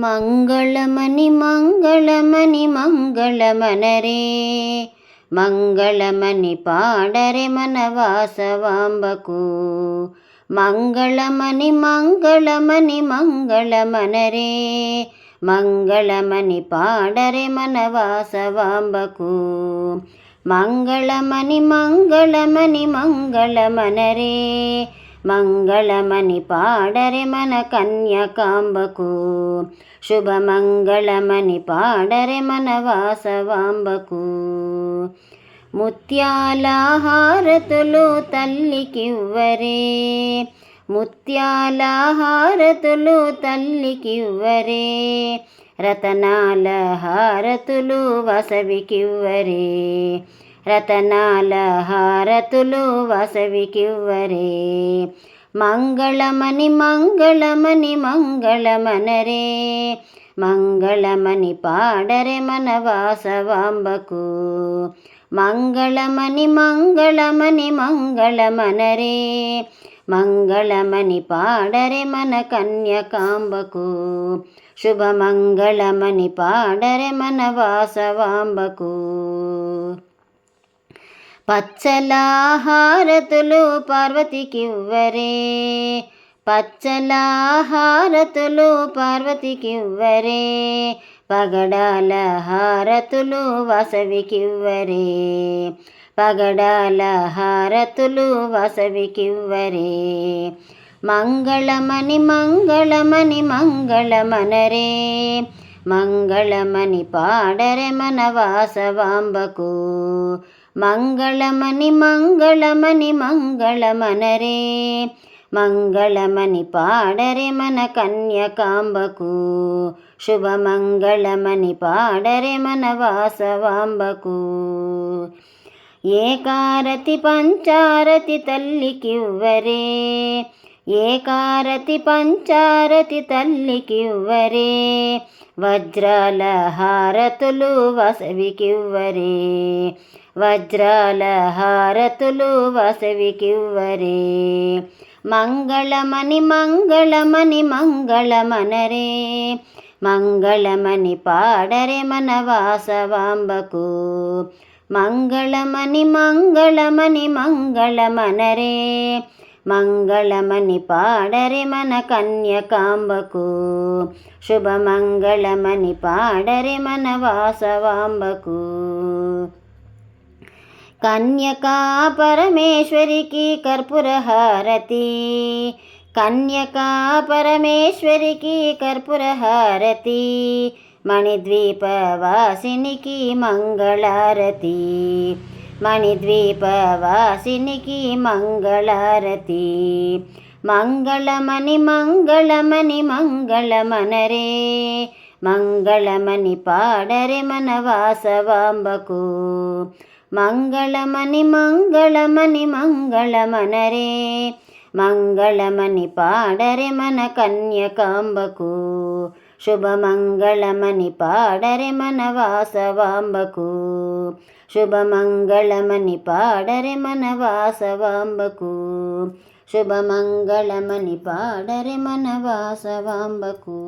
ಮಂಗಳಮನಿ ಮಂಗಳಮನಿ ಮಂಗಳಮನರೇ, ಮಂಗಳಮನಿ ಪಾಡರೆ ಮನವಾಸವಾಂಬಕು. ಮಂಗಳಮನಿ ಮಂಗಳಮನಿ ಮಂಗಳಮನರೇ, ಮಂಗಳಮನಿ ಪಾಡರೆ ಮನವಾಸವಾಂಬಕು. ಮಂಗಳಮನಿ ಮಂಗಳಮನಿ ಮಂಗಳಮನರೇ, ಮಂಗಳಮನಿ ಪಾಡರೆ ಮನ ಕನ್ಯಕಾಂಬಕು. ಶುಭ ಮಂಗಳಮನಿ ಪಾಡರೆ ಮನವಾಸವಾಂಬಕು. ముత్యాల హారతులు తల్లికివ్వరే, ముత్యాల హారతులు తల్లికివ్వరే, రతనాల హారతులు వసవికివ్వరే, రతనాల హారతులు వసవికివ్వరే. మంగళమని మంగళమని మంగళమనరే, మంగళమని పాడరే మనవాసవాంబకు. మంగళమని మంగళమని మంగళమనరే, మంగళమని పాడరే మన కన్యకాంబకు. శుభ మంగళమని పాడరే మన వాసవాంబకు. పచ్చల హారతులు పార్వతికివ్వరే, పచ్చల హారతులు పార్వతికివ్వరే, పగడాల హారతులు వసవికివ్వరే, పగడాల హారతులు వసవికివ్వరే. మంగళమని మంగళమని మంగళమనరే, మంగళమని పాడరే మన వాసవాంబకు. మంగళమని మంగళమని మంగళమనరే, మంగళమని పాడరే మన కన్యకాంబకు. శుభ మంగళమని పాడరే మన వాసవాంబకు. ఏకారతి పంచారతి తల్లికివ్వరే, ఏకారతి పంచారతి తల్లికివ్వరే, వజ్రాల హారతులు వసవికివ్వరే, వజ్రాల హారతులు వసవికివ్వరే. మంగళమని మంగళమని మంగళమనరే, మంగళమని పాడరే మన వాసవాంబకు. మంగళమని మంగళమని మంగళమనరే, మంగళమని పాడరే మన కన్యకాంబకు. శుభ మంగళమని పాడరే మన వాసవాంబకు. కన్యకా పరమేశ్వరికి కర్పూర హారతి, కన్యకా పరమేశ్వరికి కర్పూర హారతి, మణిద్వీపవాసినికి మంగళారతి, మణిద్వీపవాసినికి మంగళారతి. మంగళమని మంగళమని మంగళమనరే, మంగళమని పాడరే మన వాసవాంబకు. మంగళమని మంగళమని మంగళమనరే, మంగళమని పాడరే మన కన్యకాంబకు. శుభ మంగళమని పాడరే మన వాసవాంబకు. శుభ మంగళమని పాడరే మన వాసవాంబకు. శుభ మంగళమని పాడరే మన వాసవాంబకు.